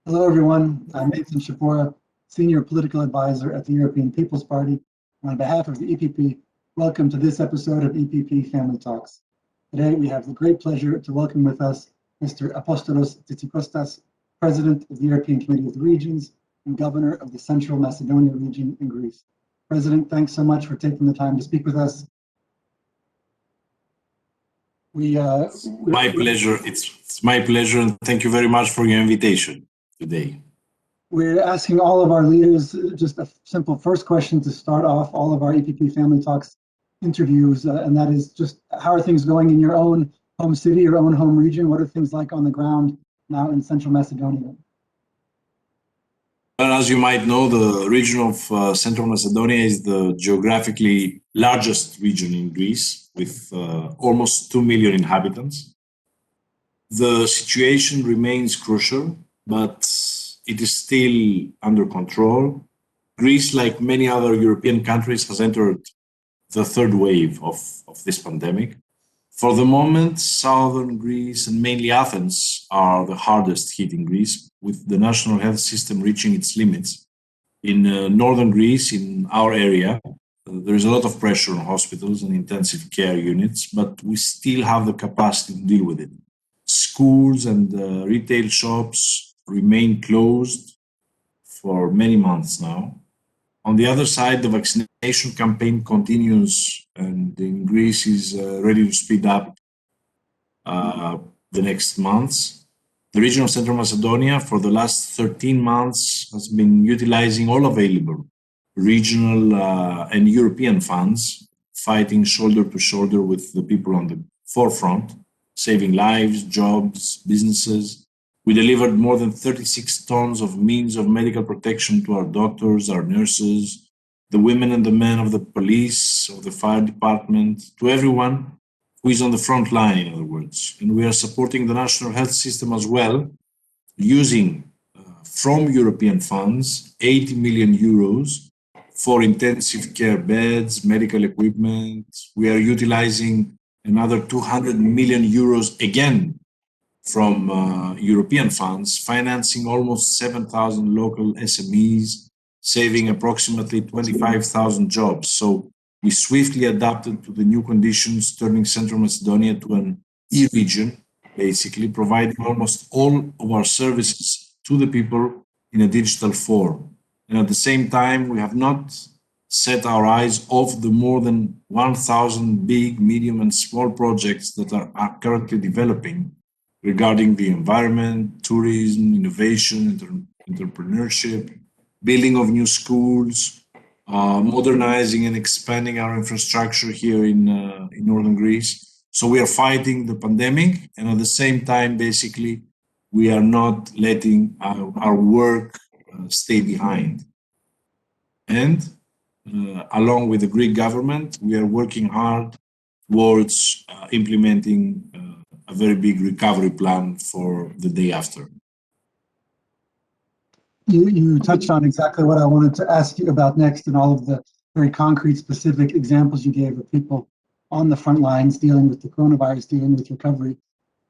Hello, everyone. I'm Nathan Shapora, Senior Political Advisor at the European People's Party. On behalf of the EPP, welcome to this episode of EPP Family Talks. Today, we have the great pleasure to welcome with us Mr. Apostolos Tzitzikostas, President of the European Committee of the Regions and Governor of the Central Macedonia region in Greece. President, thanks so much for taking the time to speak with us. My pleasure. It's my pleasure, and thank you very much for your invitation today. We're asking all of our leaders just a simple first question to start off all of our EPP Family Talks interviews, and that is just how are things going in your own home city, your own home region? What are things like on the ground now in Central Macedonia? Well, as you might know, the region of Central Macedonia is the geographically largest region in Greece with almost 2 million inhabitants. The situation remains crucial, but it is still under control. Greece, like many other European countries, has entered the third wave of this pandemic. For the moment, southern Greece and mainly Athens are the hardest hit in Greece, with the national health system reaching its limits. In northern Greece, in our area, there is a lot of pressure on hospitals and intensive care units, but we still have the capacity to deal with it. Schools and retail shops remain closed for many months now. On the other side, the vaccination campaign continues, and in Greece is ready to speed up the next months. The region of Central Macedonia for the last 13 months has been utilizing all available regional and European funds, fighting shoulder to shoulder with the people on the forefront, saving lives, jobs, businesses. We delivered more than 36 tons of means of medical protection to our doctors, our nurses, the women and the men of the police, of the fire department, to everyone who is on the front line, in other words. And we are supporting the national health system as well, using from European funds 80 million euros for intensive care beds, medical equipment. We are utilizing another 200 million euros again from European funds, financing almost 7,000 local SMEs, saving approximately 25,000 jobs. So we swiftly adapted to the new conditions, turning Central Macedonia to an e-region, basically providing almost all of our services to the people in a digital form. And at the same time, we have not set our eyes off the more than 1,000 big, medium, and small projects that are currently developing regarding the environment, tourism, innovation, entrepreneurship, building of new schools, modernizing and expanding our infrastructure here in northern Greece. So we are fighting the pandemic, and at the same time, basically, we are not letting our work stay behind. And along with the Greek government, we are working hard towards implementing a very big recovery plan for the day after. You touched on exactly what I wanted to ask you about next, and all of the very concrete, specific examples you gave of people on the front lines dealing with the coronavirus, dealing with recovery.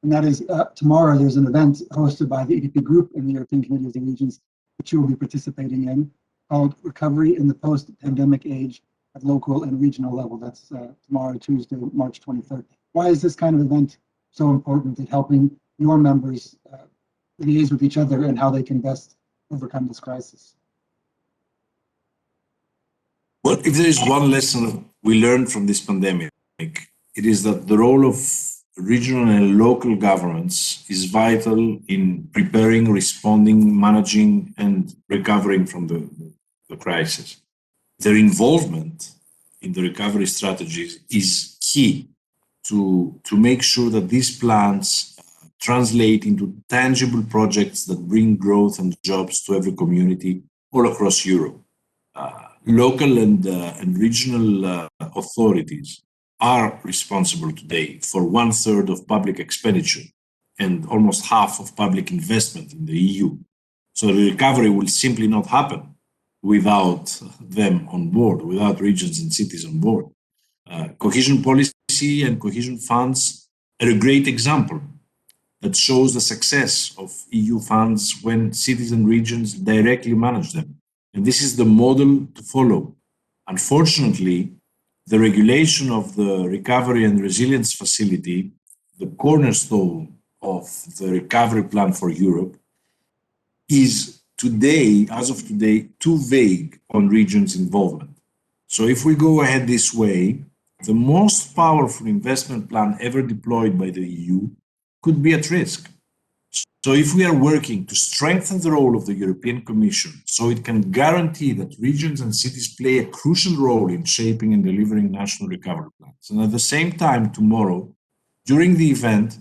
And that is tomorrow there's an event hosted by the EPP group and the European Committee of the Regions, which you will be participating in, called Recovery in the Post-Pandemic Age at Local and Regional Level. That's tomorrow, Tuesday, March 23rd. Why is this kind of event so important in helping your members liaise with each other and how they can best overcome this crisis? Well, if there is one lesson we learned from this pandemic, it is that the role of regional and local governments is vital in preparing, responding, managing, and recovering from the crisis. Their involvement in the recovery strategies is key to make sure that these plans translate into tangible projects that bring growth and jobs to every community all across Europe. Local and regional authorities are responsible today for 1/3 of public expenditure and almost half of public investment in the EU. So the recovery will simply not happen without them on board, without regions and cities on board. Cohesion policy and cohesion funds are a great example that shows the success of EU funds when cities and regions directly manage them. And this is the model to follow. Unfortunately, the regulation of the Recovery and Resilience Facility, the cornerstone of the recovery plan for Europe, is today, as of today, too vague on regions' involvement. So if we go ahead this way, the most powerful investment plan ever deployed by the EU could be at risk. So if we are working to strengthen the role of the European Commission so it can guarantee that regions and cities play a crucial role in shaping and delivering national recovery plans, and at the same time tomorrow, during the event,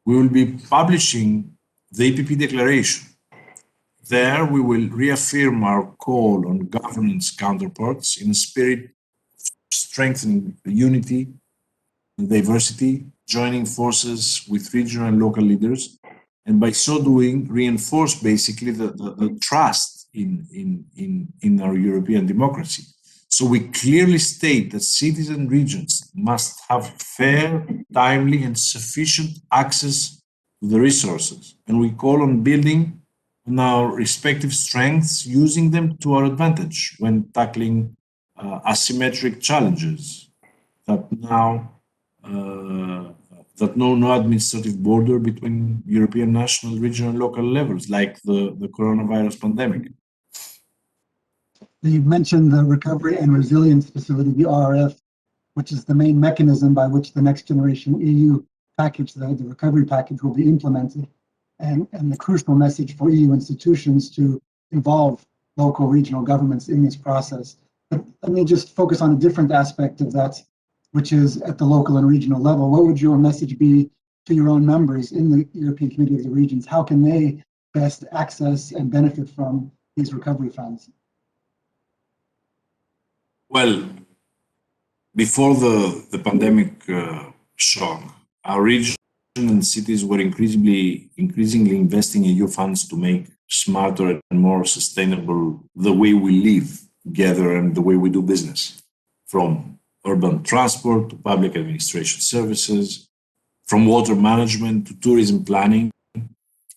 we will be publishing the EPP declaration. There we will reaffirm our call on governance counterparts in a spirit of strengthening unity and diversity, joining forces with regional and local leaders, and by so doing, reinforce basically the trust in our European democracy. So we clearly state that cities and regions must have fair, timely, and sufficient access to the resources. And we call on building on our respective strengths, using them to our advantage when tackling asymmetric challenges that now that know no administrative border between European, national, regional, and local levels, like the coronavirus pandemic. You mentioned the Recovery and Resilience Facility, the RRF, which is the main mechanism by which the next generation EU package, the recovery package, will be implemented, and the crucial message for EU institutions to involve local regional governments in this process. But let me just focus on a different aspect of that, which is at the local and regional level. What would your message be to your own members in the European Committee of the Regions? How can they best access and benefit from these recovery funds? Well, before the pandemic shock, our region and cities were increasingly investing in EU funds to make smarter and more sustainable the way we live together and the way we do business, from urban transport to public administration services, from water management to tourism planning.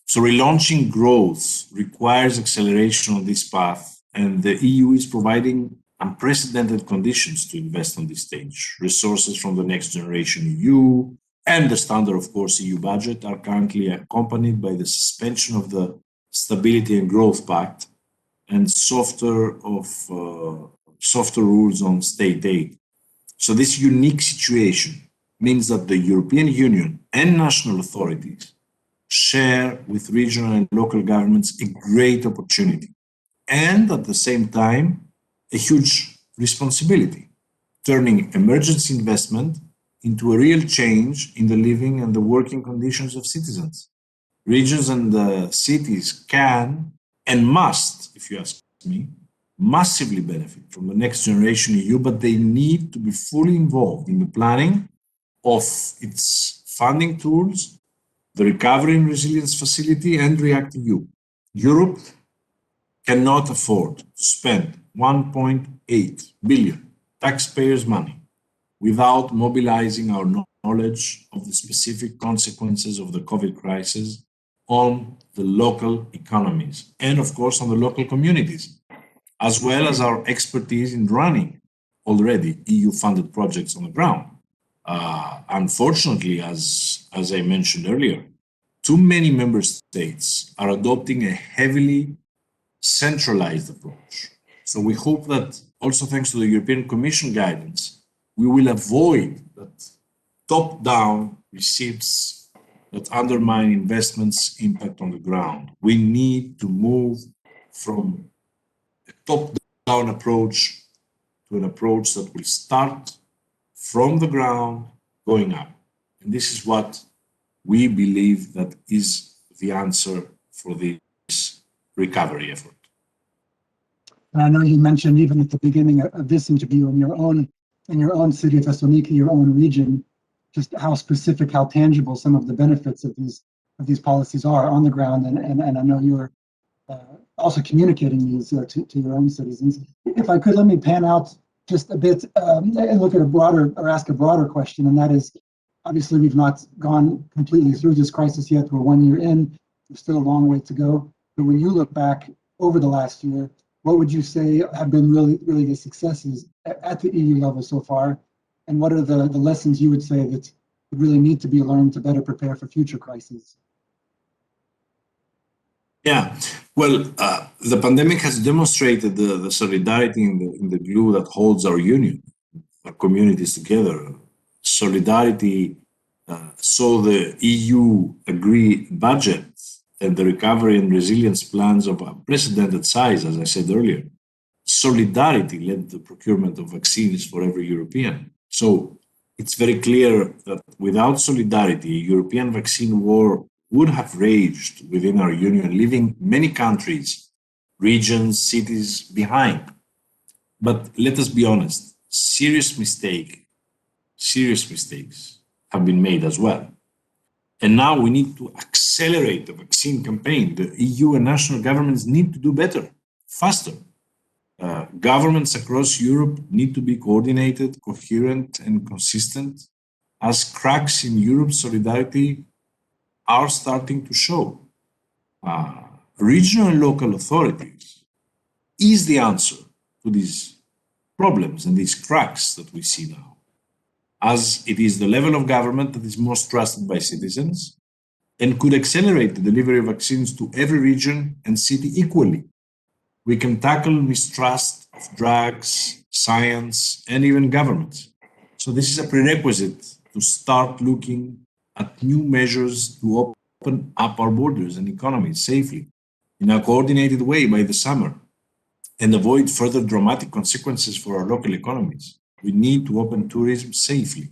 So relaunching growth requires acceleration on this path, and the EU is providing unprecedented conditions to invest on this stage. Resources from the Next Generation EU and the standard, of course, EU budget are currently accompanied by the suspension of the Stability and Growth Pact and softer rules on state aid. So this unique situation means that the European Union and national authorities share with regional and local governments a great opportunity, and at the same time, a huge responsibility, turning emergency investment into a real change in the living and the working conditions of citizens. Regions and cities can and must, if you ask me, massively benefit from the Next Generation EU, but they need to be fully involved in the planning of its funding tools, the Recovery and Resilience Facility, and REACT-EU. Europe cannot afford to spend 1.8 billion taxpayers' money without mobilizing our knowledge of the specific consequences of the COVID crisis on the local economies and, of course, on the local communities, as well as our expertise in running already EU-funded projects on the ground. Unfortunately, as I mentioned earlier, too many member states are adopting a heavily centralized approach. So we hope that also thanks to the European Commission guidance, we will avoid that top-down receipts that undermine investments' impact on the ground. We need to move from a top-down approach to an approach that will start from the ground going up. And this is what we believe that is the answer for this recovery effort. And I know you mentioned even at the beginning of this interview in your own city of Thessaloniki, your own region, just how specific, how tangible some of the benefits of these policies are on the ground. And I know you're also communicating these to your own citizens. If I could, let me pan out just a bit and look at ask a broader question, and that is, Obviously, we've not gone completely through this crisis yet. We're 1 year in. There's still a long way to go. But when you look back over the last year, what would you say have been really the successes at the EU level so far? And what are the lessons you would say that really need to be learned to better prepare for future crises? Yeah, well, the pandemic has demonstrated the solidarity in the glue that holds our union, our communities together. Solidarity saw the EU agree budgets and the recovery and resilience plans of unprecedented size, as I said earlier. Solidarity led the procurement of vaccines for every European. So it's very clear that without solidarity, a European vaccine war would have raged within our union, leaving many countries, regions, cities behind. But let us be honest, serious mistakes have been made as well. And now we need to accelerate the vaccine campaign. The EU and national governments need to do better, faster. Governments across Europe need to be coordinated, coherent, and consistent, as cracks in Europe's solidarity are starting to show. Regional and local authorities is the answer to these problems and these cracks that we see now, as it is the level of government that is most trusted by citizens and could accelerate the delivery of vaccines to every region and city equally. We can tackle mistrust of drugs, science, and even governments. So this is a prerequisite to start looking at new measures to open up our borders and economies safely in a coordinated way by the summer and avoid further dramatic consequences for our local economies. We need to open tourism safely.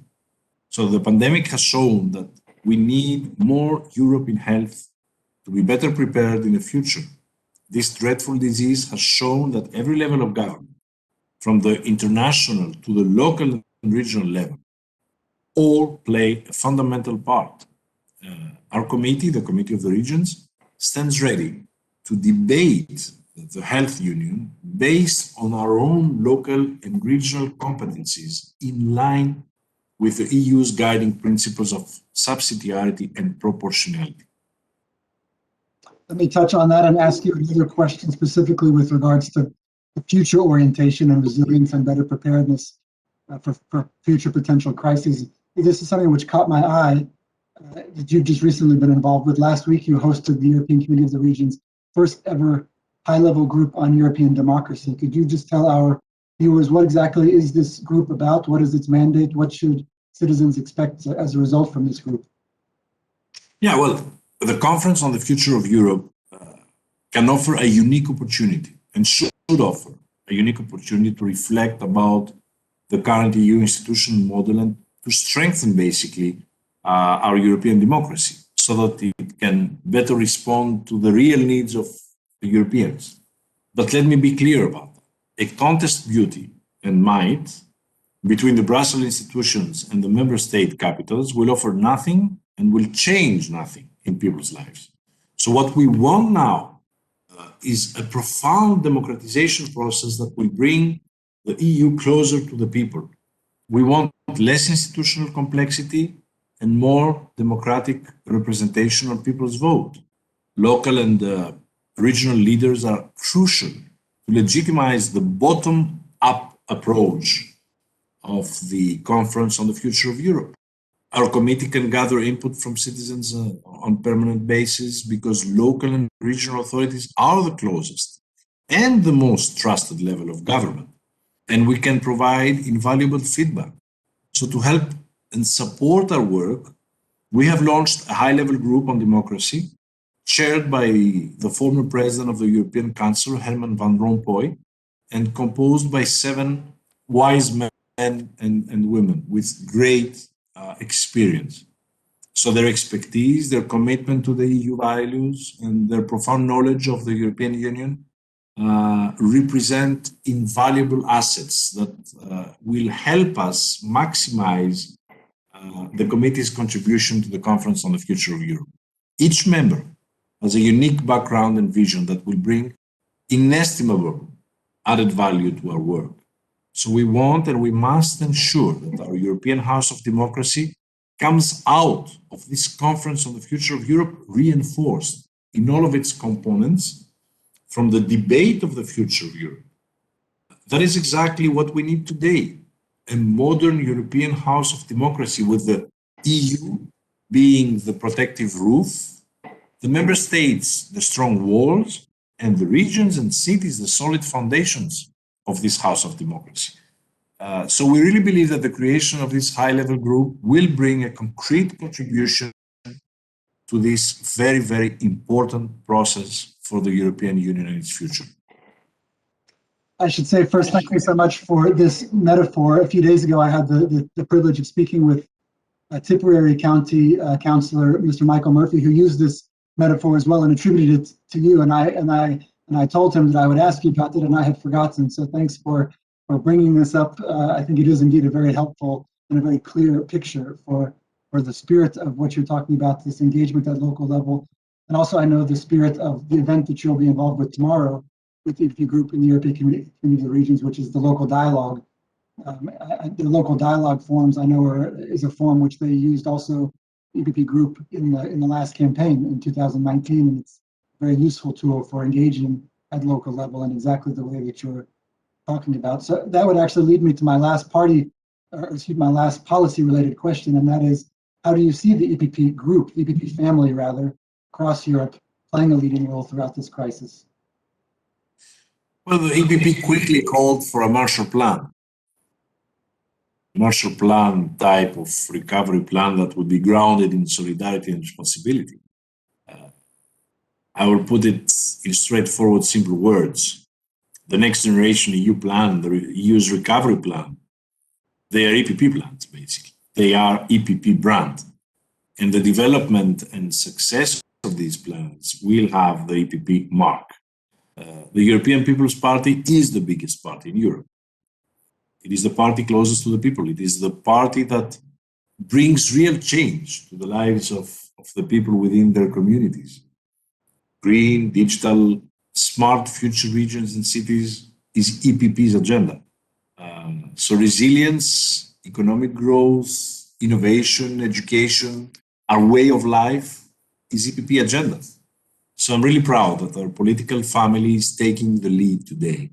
So the pandemic has shown that we need more Europe in health to be better prepared in the future. This dreadful disease has shown that every level of government, from the international to the local and regional level, all play a fundamental part. Our committee, the Committee of the Regions, stands ready to debate the health union based on our own local and regional competencies in line with the EU's guiding principles of subsidiarity and proportionality. Let me touch on that and ask you another question specifically with regards to the future orientation and resilience and better preparedness for future potential crises. This is something which caught my eye that you've just recently been involved with. Last week, you hosted the European Committee of the Region's first ever high-level group on European democracy. Could you just tell our viewers what exactly is this group about? What is its mandate? What should citizens expect as a result from this group? Yeah, well, the Conference on the Future of Europe can offer a unique opportunity and should offer a unique opportunity to reflect about the current EU institutional model and to strengthen basically our European democracy so that it can better respond to the real needs of the Europeans. But let me be clear about that. A contest beauty and might between the Brussels institutions and the member state capitals will offer nothing and will change nothing in people's lives. So what we want now is a profound democratization process that will bring the EU closer to the people. We want less institutional complexity and more democratic representation on people's vote. Local and regional leaders are crucial to legitimize the bottom-up approach of the Conference on the Future of Europe. Our committee can gather input from citizens on permanent basis because local and regional authorities are the closest and the most trusted level of government, and we can provide invaluable feedback. So to help and support our work, we have launched a high-level group on democracy, chaired by the former president of the European Council, Herman Van Rompuy, and composed by 7 wise men and women with great experience. So their expertise, their commitment to the EU values, and their profound knowledge of the European Union represent invaluable assets that will help us maximize the committee's contribution to the Conference on the Future of Europe. Each member has a unique background and vision that will bring inestimable added value to our work. So we want and we must ensure that our European House of Democracy comes out of this conference on the future of Europe reinforced in all of its components from the debate of the future of Europe. That is exactly what we need today, a modern European house of democracy with the EU being the protective roof, the member states the strong walls, and the regions and cities the solid foundations of this house of democracy. So we really believe that the creation of this high-level group will bring a concrete contribution to this very, very important process for the European Union and its future. I should say first, thank you so much for this metaphor. A few days ago, I had the privilege of speaking with Tipperary County Councillor, Mr. Michael Murphy, who used this metaphor as well and attributed it to you. And I told him that I would ask you about it, and I had forgotten. So thanks for bringing this up. I think it is indeed a very helpful and a very clear picture for the spirit of what you're talking about, this engagement at local level. And also, I know the spirit of the event that you'll be involved with tomorrow with the EPP group in the European Community of Regions, which is the local dialogue. The local dialogue forums, I know, is a forum which they used also, EPP group, in the last campaign in 2019, and it's a very useful tool for engaging at local level in exactly the way that you're talking about. So that would actually lead me to my last my last policy-related question, and that is, how do you see the EPP group, the EPP family rather, across Europe, playing a leading role throughout this crisis? Well, the EPP quickly called for a Marshall Plan type of recovery plan that would be grounded in solidarity and responsibility. I will put it in straightforward, simple words. The Next Generation EU plan, the EU's recovery plan, they are EPP plans, basically. They are EPP brand. And the development and success of these plans will have the EPP mark. The European People's Party is the biggest party in Europe. It is the party closest to the people. It is the party that brings real change to the lives of the people within their communities. Green, digital, smart future regions and cities is EPP's agenda. So resilience, economic growth, innovation, education, our way of life is EPP agenda. So I'm really proud that our political family is taking the lead today.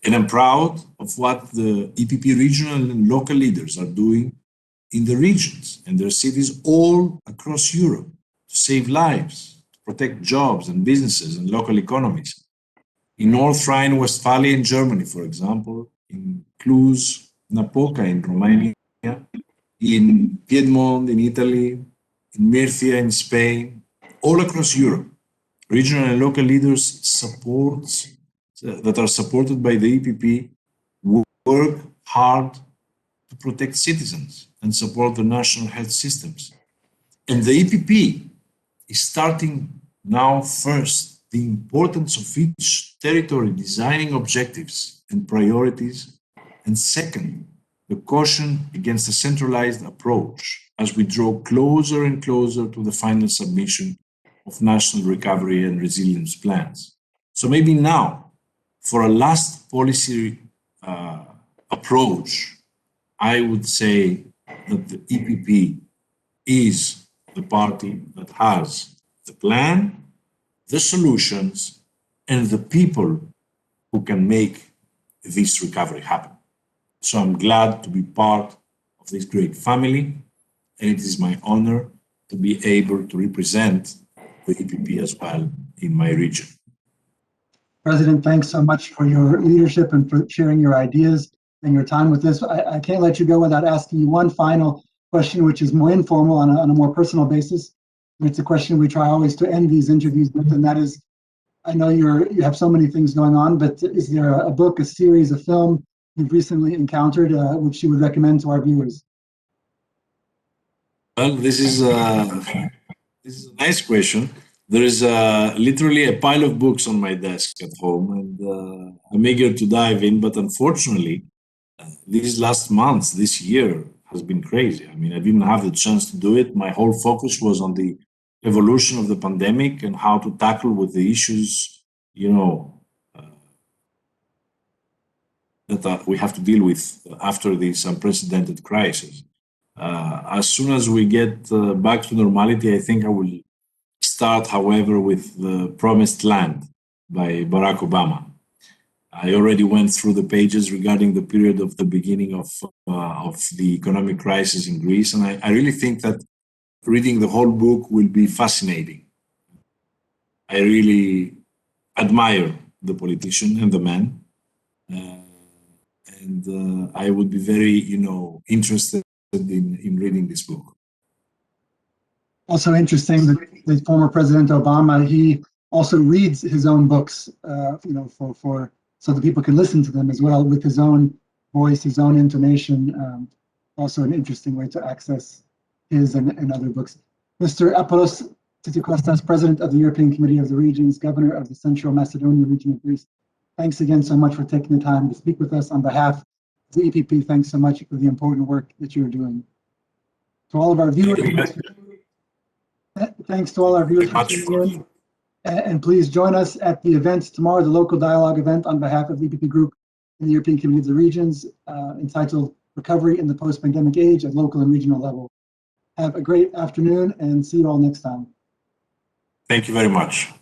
And I'm proud of what the EPP regional and local leaders are doing in the regions and their cities all across Europe to save lives, to protect jobs and businesses and local economies. In North Rhine-Westphalia in Germany, for example, in Cluj-Napoca in Romania, in Piedmont in Italy, in Murcia in Spain, all across Europe, regional and local leaders that are supported by the EPP work hard to protect citizens and support the national health systems. And the EPP is starting now first the importance of each territory designing objectives and priorities, and second, the caution against a centralized approach as we draw closer and closer to the final submission of national recovery and resilience plans. So maybe now, for a last policy approach, I would say that the EPP is the party that has the plan, the solutions, and the people who can make this recovery happen. So I'm glad to be part of this great family, and it is my honor to be able to represent the EPP as well in my region. President, thanks so much for your leadership and for sharing your ideas and your time with this. I can't let you go without asking you one final question, which is more informal on a more personal basis. And it's a question we try always to end these interviews with, and that is, I know you have so many things going on, but is there a book, a series, a film you've recently encountered which you would recommend to our viewers? Well, this is a nice question. There is literally a pile of books on my desk at home, and I'm eager to dive in, but unfortunately, these last months, this year, has been crazy. I mean, I didn't have the chance to do it. My whole focus was on the evolution of the pandemic and how to tackle with the issues, that we have to deal with after this unprecedented crisis. As soon as we get back to normality, I think I will start, however, with The Promised Land by Barack Obama. I already went through the pages regarding the period of the beginning of the economic crisis in Greece, and I really think that reading the whole book will be fascinating. I really admire the politician and the man, and I would be very, interested in reading this book. Also interesting that the former President Obama, he also reads his own books, for so that people can listen to them as well with his own voice, his own intonation. Also an interesting way to access his and other books. Mr. Apostolos Tzitzikostas, President of the European Committee of the Regions, Governor of the Central Macedonia region of Greece, thanks again so much for taking the time to speak with us on behalf of the EPP. Thanks so much for the important work that you're doing. To all of our viewers, thanks to all our viewers for tuning in. And please join us at the event tomorrow, the local dialogue event on behalf of the EPP Group in the European Committee of the Regions, entitled Recovery in the Post-Pandemic Age at Local and Regional Level. Have a great afternoon and see you all next time. Thank you very much.